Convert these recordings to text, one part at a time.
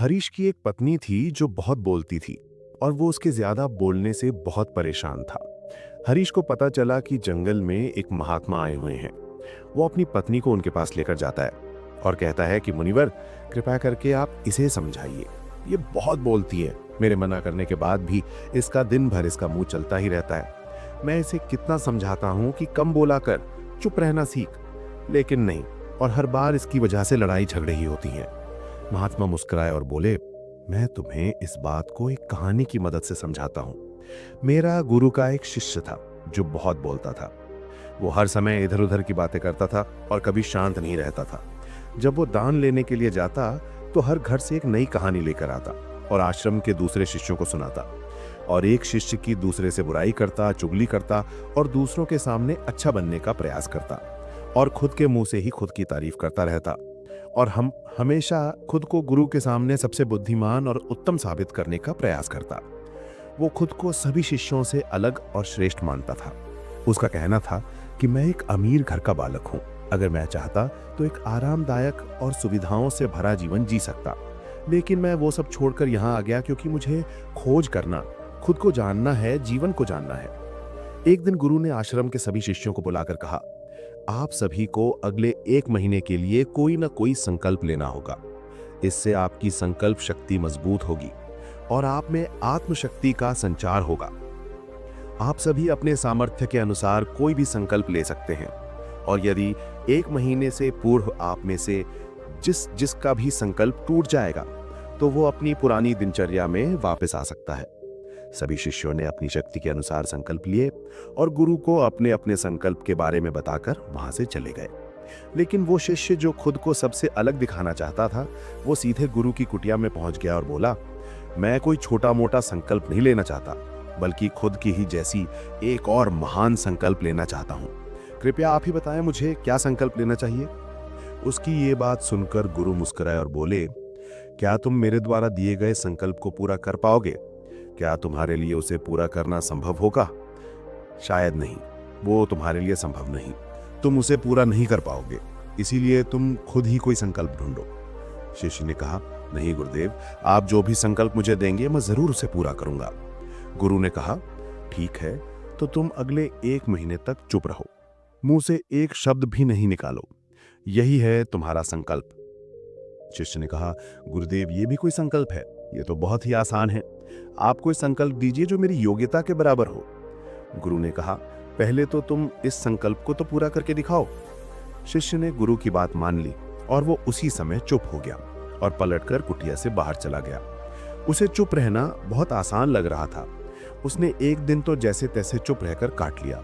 हरीश की एक पत्नी थी जो बहुत बोलती थी और वो उसके ज्यादा बोलने से बहुत परेशान था। हरीश को पता चला कि जंगल में एक महात्मा आए हुए हैं। वो अपनी पत्नी को उनके पास लेकर जाता है और कहता है कि मुनिवर, कृपया करके आप इसे समझाइए। ये बहुत बोलती है। मेरे मना करने के बाद भी इसका दिन भर इसका मुंह चलता ही रहता है। मैं इसे कितना समझाता हूं कि कम बोला कर, चुप रहना सीख, लेकिन नहीं, और हर बार इसकी वजह से लड़ाई झगड़े ही होती हैं। महात्मा मुस्कुराए और बोले, मैं तुम्हें इस बात को एक कहानी की मदद से समझाता हूं। मेरा गुरु का एक शिष्य था जो बहुत बोलता था। वो हर समय इधर उधर की बातें करता था और कभी शांत नहीं रहता था। जब वो दान लेने के लिए जाता तो हर घर से एक नई कहानी लेकर आता और आश्रम के दूसरे शिष्यों को सुनाता। और एक शिष्य की दूसरे से बुराई करता, चुगली करता और दूसरों के सामने अच्छा बनने का प्रयास करता और खुद के मुंह से ही खुद की तारीफ करता रहता। और हम हमेशा खुद को गुरु के सामने सबसे बुद्धिमान और उत्तम साबित करने का प्रयास करता। वो खुद को सभी शिष्यों से अलग और श्रेष्ठ मानता था। उसका कहना था कि मैं एक अमीर घर का बालक हूं। अगर मैं चाहता तो एक आरामदायक और सुविधाओं से भरा जीवन जी सकता, लेकिन मैं वो सब छोड़कर यहाँ आ गया क्योंकि मुझे खोज करना, खुद को जानना है, जीवन को जानना है। एक दिन गुरु ने आश्रम के सभी शिष्यों को बुलाकर कहा, आप सभी को अगले 1 महीने के लिए कोई ना कोई संकल्प लेना होगा। इससे आपकी संकल्प शक्ति मजबूत होगी और आप में आत्मशक्ति का संचार होगा। आप सभी अपने सामर्थ्य के अनुसार कोई भी संकल्प ले सकते हैं और यदि 1 महीने से पूर्व आप में से जिसका भी संकल्प टूट जाएगा तो वो अपनी पुरानी दिनचर्या में वापस आ सकता है। सभी शिष्यों ने अपनी शक्ति के अनुसार संकल्प लिए और गुरु को अपने अपने संकल्प के बारे में बताकर वहां से चले गए। लेकिन वो शिष्य जो खुद को सबसे अलग दिखाना चाहता था, वो सीधे गुरु की कुटिया में पहुंच गया और बोला, मैं कोई छोटा मोटा संकल्प नहीं लेना चाहता, बल्कि खुद की ही जैसी एक और महान संकल्प लेना चाहता हूं। कृपया आप ही बताएं मुझे क्या संकल्प लेना चाहिए। उसकी ये बात सुनकर गुरु मुस्कुराए और बोले, क्या तुम मेरे द्वारा दिए गए संकल्प को पूरा कर पाओगे? क्या तुम्हारे लिए उसे पूरा करना संभव होगा? शायद नहीं, वो तुम्हारे लिए संभव नहीं। तुम उसे पूरा नहीं कर पाओगे, इसीलिए तुम खुद ही कोई संकल्प ढूंढो। शिष्य ने कहा, नहीं गुरुदेव, आप जो भी संकल्प मुझे देंगे मैं जरूर उसे पूरा करूंगा। गुरु ने कहा, ठीक है, तो तुम अगले 1 महीने तक चुप रहो, मुंह से एक शब्द भी नहीं निकालो। यही है तुम्हारा संकल्प। शिष्य ने कहा, गुरुदेव, ये भी कोई संकल्प है? ये तो बहुत ही आसान है। आप कोई संकल्प दीजिए जो मेरी योग्यता के बराबर हो। गुरु ने कहा, पहले तो तुम इस संकल्प को तो पूरा करके दिखाओ। शिष्य ने गुरु की बात मान ली और वो उसी समय चुप हो गया और पलटकर कुटिया से बाहर चला गया। उसे चुप रहना बहुत आसान लग रहा था। उसने एक दिन तो जैसे तैसे चुप रहकर काट लिया,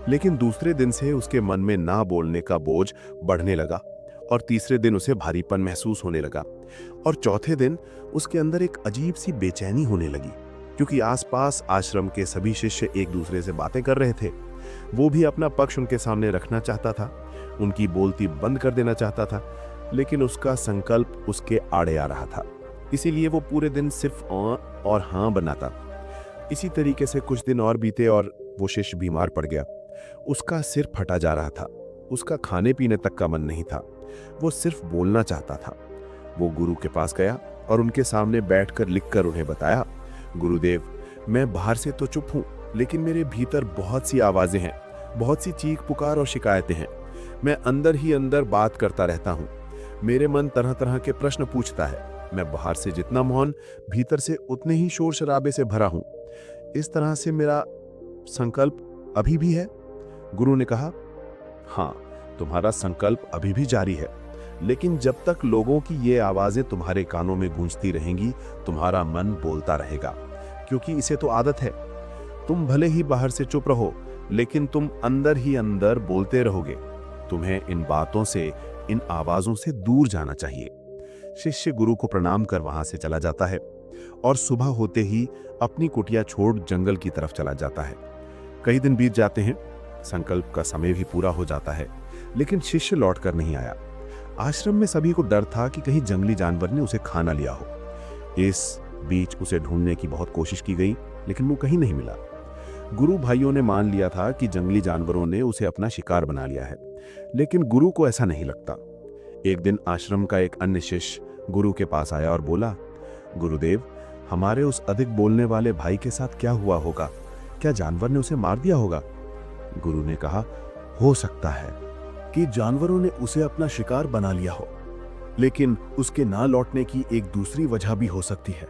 लेकिन दूसरे दिन से उसके मन में ना बोलने का बोझ बढ़ने लगा और तीसरे दिन उसे भारीपन महसूस होने लगा और चौथे दिन उसके अंदर एक अजीब सी बेचैनी होने लगी, क्योंकि आसपास आश्रम के सभी शिष्य एक दूसरे से बातें कर रहे थे। वो भी अपना पक्ष उनके सामने रखना चाहता था, उनकी बोलती बंद कर देना चाहता था, लेकिन उसका संकल्प उसके आड़े आ रहा था। इसीलिए वो पूरे दिन सिर्फ और हाँ बनाता। इसी तरीके से कुछ दिन और बीते और वो शिष्य बीमार पड़ गया। उसका सिर फटा जा रहा था, उसका खाने पीने तक का मन नहीं था, वो सिर्फ बोलना चाहता था। वो गुरु के पास गया और उनके सामने बैठकर लिखकर उन्हें बताया, गुरुदेव, मैं बाहर से तो चुप हूं, लेकिन मेरे भीतर बहुत सी आवाजें हैं, बहुत सी चीख पुकार और शिकायतें हैं। मैं अंदर ही अंदर बात करता रहता हूं। मेरे मन तरह तरह के प्रश्न पूछता है। मैं बाहर से जितना मौन, भीतर से उतने ही शोर शराबे से भरा हूं। इस तरह से मेरा संकल्प अभी भी है। गुरु ने कहा, हाँ, तुम्हारा संकल्प अभी भी जारी है, लेकिन जब तक लोगों की ये आवाजें तुम्हारे कानों में गूंजती रहेंगी, तुम्हारा मन बोलता रहेगा, क्योंकि इसे तो आदत है। तुम भले ही बाहर से चुप रहो, लेकिन तुम अंदर ही अंदर बोलते रहोगे। तुम्हें इन बातों से, इन आवाजों से दूर जाना चाहिए। शिष्य गुरु को प्रणाम कर वहां से चला जाता है और सुबह होते ही अपनी कुटिया छोड़ जंगल की तरफ चला जाता है। कई दिन बीत जाते हैं, संकल्प का समय भी पूरा हो जाता है, लेकिन शिष्य लौटकर नहीं आया। आश्रम में सभी को डर था कि कहीं जंगली जानवर ने उसे खा ना लिया हो। इस बीच उसे ढूंढने की बहुत कोशिश की गई, लेकिन वो कहीं नहीं मिला। गुरु भाइयों ने मान लिया था कि जंगली जानवरों ने उसे अपना शिकार बना लिया है, लेकिन गुरु को ऐसा नहीं लगता। एक दिन आश्रम का एक अन्य शिष्य गुरु के पास आया और बोला, गुरुदेव, हमारे उस अधिक बोलने वाले भाई के साथ क्या हुआ होगा? क्या जानवर ने उसे मार दिया होगा? गुरु ने कहा, हो सकता है कि जानवरों ने उसे अपना शिकार बना लिया हो, लेकिन उसके ना लौटने की एक दूसरी वजह भी हो सकती है।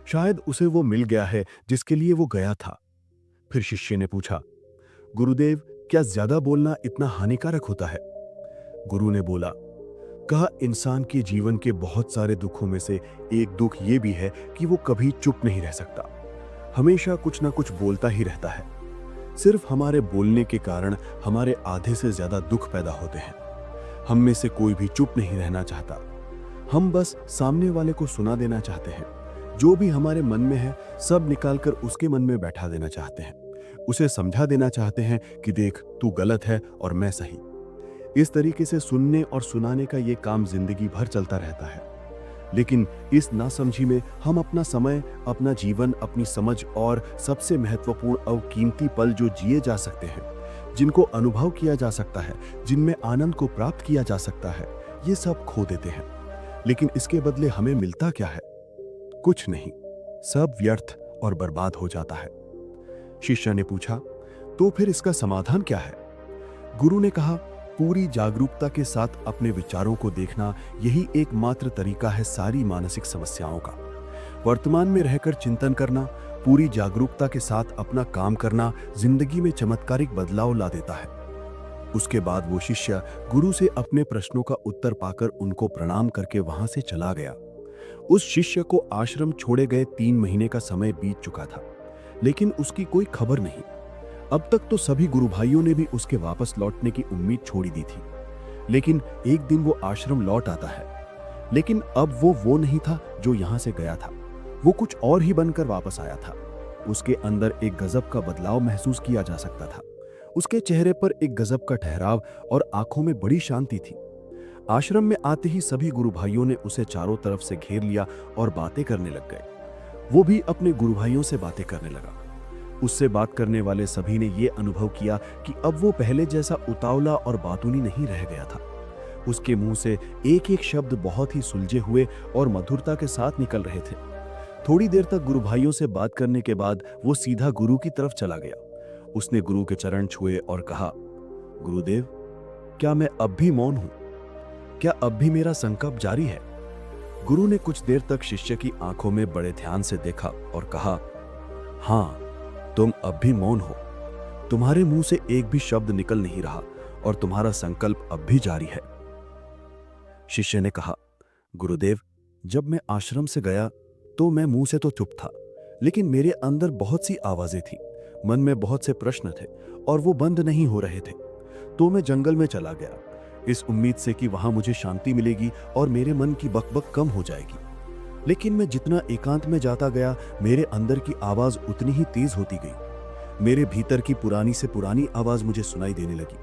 शायद उसे वो मिल गया है जिसके लिए वो गया था। फिर शिष्य ने पूछा, गुरुदेव, क्या ज्यादा बोलना इतना हानिकारक होता है? गुरु ने बोला, कहा, इंसान के जीवन के बहुत सारे दुखों में से एक दुख ये भी है कि वो कभी चुप नहीं रह सकता, हमेशा कुछ ना कुछ बोलता ही रहता है। सिर्फ हमारे बोलने के कारण हमारे आधे से ज्यादा दुख पैदा होते हैं। हम में से कोई भी चुप नहीं रहना चाहता। हम बस सामने वाले को सुना देना चाहते हैं। जो भी हमारे मन में है सब निकालकर उसके मन में बैठा देना चाहते हैं। उसे समझा देना चाहते हैं कि देख, तू गलत है और मैं सही। इस तरीके से सुनने और सुनाने का ये काम जिंदगी भर चलता रहता है। लेकिन इस नासमझी में हम अपना समय, अपना जीवन, अपनी समझ और सबसे महत्वपूर्ण और कीमती पल जो जिए जा सकते हैं, जिनको अनुभव किया जा सकता है, जिनमें आनंद को प्राप्त किया जा सकता है, ये सब खो देते हैं। लेकिन इसके बदले हमें मिलता क्या है? कुछ नहीं, सब व्यर्थ और बर्बाद हो जाता है। शिष्य ने पूछा, तो फिर इसका समाधान क्या है? गुरु ने कहा, पूरी जागरूकता के साथ अपने विचारों को देखना, यही एकमात्र तरीका है सारी मानसिक समस्याओं का। वर्तमान में रहकर चिंतन करना, पूरी जागरूकता के साथ अपना काम करना जिंदगी में चमत्कारिक बदलाव ला देता है। उसके बाद वो शिष्य गुरु से अपने प्रश्नों का उत्तर पाकर उनको प्रणाम करके वहां से चला गया। उस शिष्य को आश्रम छोड़े गए 3 महीने का समय बीत चुका था, लेकिन उसकी कोई खबर नहीं। अब तक तो सभी गुरु भाइयों ने भी उसके वापस लौटने की उम्मीद छोड़ी दी थी। लेकिन एक दिन वो आश्रम लौट आता है। लेकिन अब वो नहीं था जो यहां से गया था। वो कुछ और ही बनकर वापस आया था। उसके अंदर एक गजब का बदलाव महसूस किया जा सकता था। उसके चेहरे पर एक गजब का ठहराव और आंखों में बड़ी शांति थी। आश्रम में आते ही सभी गुरु भाइयों ने उसे चारों तरफ से घेर लिया और बातें करने लग गए। वो भी अपने गुरु भाइयों से बातें करने लगा। उससे बात करने वाले सभी ने ये अनुभव किया कि अब वो पहले जैसा उतावला और बातूनी नहीं रह गया था। उसके मुंह से एक एक शब्द बहुत ही सुलझे हुए और मधुरता के साथ निकल रहे थे। थोड़ी देर तक गुरु भाइयों से बात करने के बाद वो सीधा गुरु की तरफ चला गया। उसने गुरु के चरण छुए और कहा, गुरुदेव, क्या मैं अब भी मौन हूं? क्या अब भी मेरा संकल्प जारी है? गुरु ने कुछ देर तक शिष्य की आंखों में बड़े ध्यान से देखा और कहा, हाँ, तुम अब भी मौन हो। तुम्हारे मुंह से एक भी शब्द निकल नहीं रहा और तुम्हारा संकल्प अब भी जारी है। शिष्य ने कहा, गुरुदेव, जब मैं आश्रम से गया तो मैं मुंह से तो चुप था, लेकिन मेरे अंदर बहुत सी आवाजें थी। मन में बहुत से प्रश्न थे और वो बंद नहीं हो रहे थे। तो मैं जंगल में चला गया, इस उम्मीद से कि वहां मुझे शांति मिलेगी और मेरे मन की बकबक कम हो जाएगी। लेकिन मैं जितना एकांत में जाता गया, मेरे अंदर की आवाज उतनी ही तेज होती गई। मेरे भीतर की पुरानी से पुरानी आवाज मुझे सुनाई देने लगी।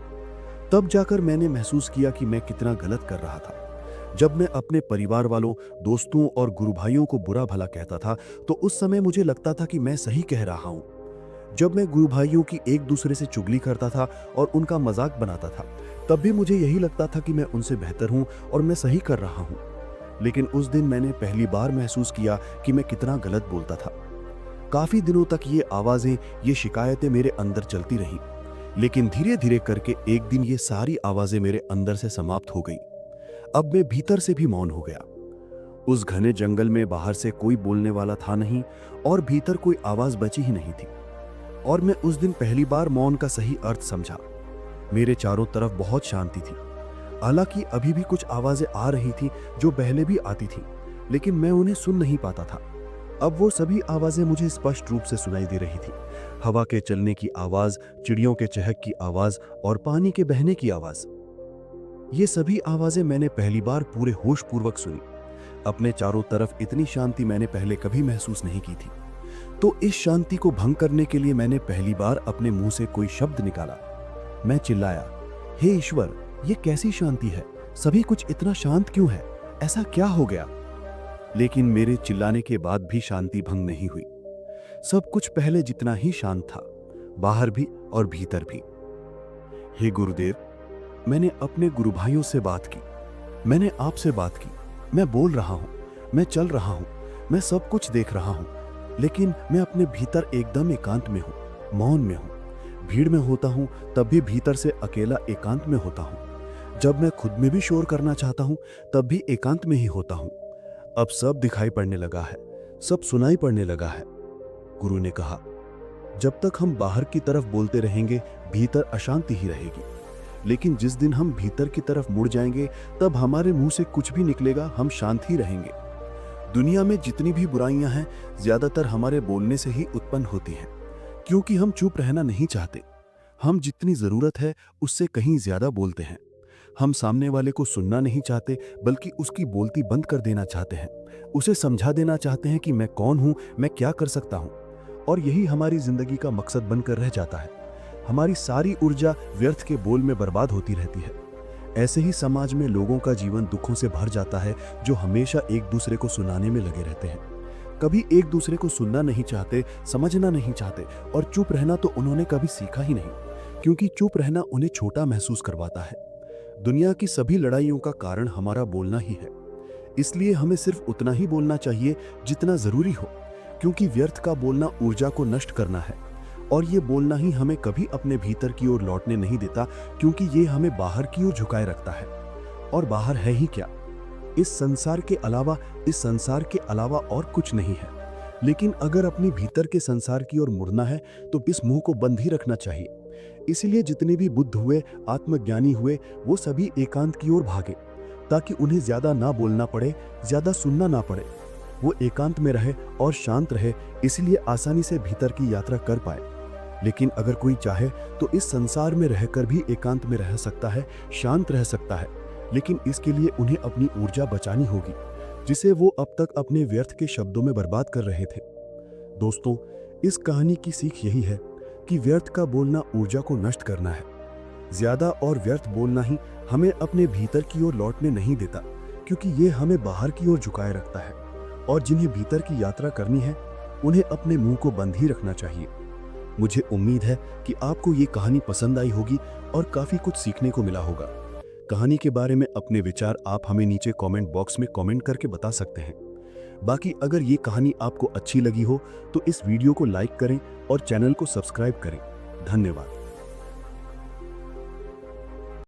तब जाकर मैंने महसूस किया कि मैं कितना गलत कर रहा था। जब मैं अपने परिवार वालों, दोस्तों और गुरु भाइयों को बुरा भला कहता था तो उस समय मुझे लगता था कि मैं सही कह रहा हूं। जब मैं गुरु भाइयों की एक दूसरे से चुगली करता था और उनका मजाक बनाता था, तब भी मुझे यही लगता था कि मैं उनसे बेहतर हूं और मैं सही कर रहा हूं। लेकिन उस दिन मैंने पहली बार महसूस किया कि मैं कितना गलत बोलता था। काफी दिनों तक ये आवाजें, ये शिकायतें मेरे अंदर चलती रहीं। लेकिन धीरे धीरे करके एक दिन ये सारी आवाजें मेरे अंदर से समाप्त हो गई। अब मैं भीतर से भी मौन हो गया। उस घने जंगल में बाहर से कोई बोलने वाला था नहीं और भीतर कोई आवाज बची ही नहीं थी। और मैं उस दिन पहली बार मौन का सही अर्थ समझा। मेरे चारों तरफ बहुत शांति थी। हालांकि अभी भी कुछ आवाजें आ रही थी जो पहले भी आती थी, लेकिन मैं उन्हें सुन नहीं पाता था। अब वो सभी आवाजें मुझे स्पष्ट रूप से सुनाई दे रही थी। हवा के चलने की आवाज, चिड़ियों के चहक की आवाज और पानी के बहने की आवाज। ये सभी आवाजें मैंने पहली बार पूरे होश पूर्वक सुनी। अपने चारों तरफ इतनी शांति मैंने पहले कभी महसूस नहीं की थी। तो इस शांति को भंग करने के लिए मैंने पहली बार अपने मुंह से कोई शब्द निकाला। मैं चिल्लाया, हे ईश्वर, ये कैसी शांति है? सभी कुछ इतना शांत क्यों है? ऐसा क्या हो गया? लेकिन मेरे चिल्लाने के बाद भी शांति भंग नहीं हुई। सब कुछ पहले जितना ही शांत था, बाहर भी और भीतर भी। हे गुरुदेव, मैंने अपने गुरु भाइयों से बात की, मैंने आपसे बात की। मैं बोल रहा हूं, मैं चल रहा हूं, मैं सब कुछ देख रहा हूँ, लेकिन मैं अपने भीतर एकदम एकांत में हूँ, मौन में हूँ। भीड़ में होता हूँ तब भी भीतर से अकेला एकांत में होता हूँ। जब मैं खुद में भी शोर करना चाहता हूँ तब भी एकांत में ही होता हूँ। अब सब दिखाई पड़ने लगा है, सब सुनाई पड़ने लगा है। गुरु ने कहा, जब तक हम बाहर की तरफ बोलते रहेंगे भीतर अशांति ही रहेगी, लेकिन जिस दिन हम भीतर की तरफ मुड़ जाएंगे तब हमारे मुंह से कुछ भी निकलेगा, हम शांत ही रहेंगे। दुनिया में जितनी भी बुराइयां हैं ज्यादातर हमारे बोलने से ही उत्पन्न होती हैं, क्योंकि हम चुप रहना नहीं चाहते। हम जितनी जरूरत है उससे कहीं ज्यादा बोलते हैं। हम सामने वाले को सुनना नहीं चाहते, बल्कि उसकी बोलती बंद कर देना चाहते हैं। उसे समझा देना चाहते हैं कि मैं कौन हूं, मैं क्या कर सकता हूं। और यही हमारी जिंदगी का मकसद बनकर रह जाता है। हमारी सारी ऊर्जा व्यर्थ के बोल में बर्बाद होती रहती है। ऐसे ही समाज में लोगों का जीवन दुखों से भर जाता है, जो हमेशा एक दूसरे को सुनाने में लगे रहते हैं। कभी एक दूसरे को सुनना नहीं चाहते, समझना नहीं चाहते, और चुप रहना तो उन्होंने कभी सीखा ही नहीं, क्योंकि चुप रहना उन्हें छोटा महसूस करवाता है। दुनिया की सभी लड़ाइयों का कारण हमारा बोलना ही है। इसलिए हमें सिर्फ उतना ही बोलना चाहिए जितना जरूरी हो, क्योंकि व्यर्थ का बोलना ऊर्जा को नष्ट करना है। और ये बोलना ही हमें कभी अपने भीतर की ओर लौटने नहीं देता, क्योंकि ये हमें बाहर की ओर झुकाए रखता है। और बाहर है ही क्या? इस संसार के अलावा और कुछ नहीं है। लेकिन अगर अपनी भीतर के संसार की ओर मुड़ना है तो इस मुंह को बंद ही रखना चाहिए। इसीलिए जितने भी बुद्ध हुए, आत्मज्ञानी हुए, वो सभी एकांत की ओर भागे, ताकि उन्हें ज्यादा ना बोलना पड़े, ज्यादा सुनना ना पड़े। वो एकांत में रहे और शांत रहे, इसलिए आसानी से भीतर की यात्रा कर पाए। लेकिन अगर कोई चाहे तो इस संसार में रहकर भी एकांत में रह सकता है, शांत रह सकता है, लेकिन इसके लिए उन्हें अपनी ऊर्जा बचानी होगी, जिसे वो अब तक अपने व्यर्थ के शब्दों में बर्बाद कर रहे थे। दोस्तों, इस कहानी की सीख यही है कि व्यर्थ का बोलना ऊर्जा को नष्ट करना है। ज्यादा और व्यर्थ बोलना ही हमें अपने भीतर की ओर लौटने नहीं देता, क्योंकि ये हमें बाहर की ओर झुकाए रखता है। और जिन्हें भीतर की यात्रा करनी है उन्हें अपने मुंह को बंद ही रखना चाहिए। मुझे उम्मीद है कि आपको ये कहानी पसंद आई होगी और काफी कुछ सीखने को मिला होगा। कहानी के बारे में अपने विचार आप हमें नीचे कमेंट बॉक्स में कमेंट करके बता सकते हैं। बाकी अगर ये कहानी आपको अच्छी लगी हो तो इस वीडियो को लाइक करें और चैनल को सब्सक्राइब करें। धन्यवाद।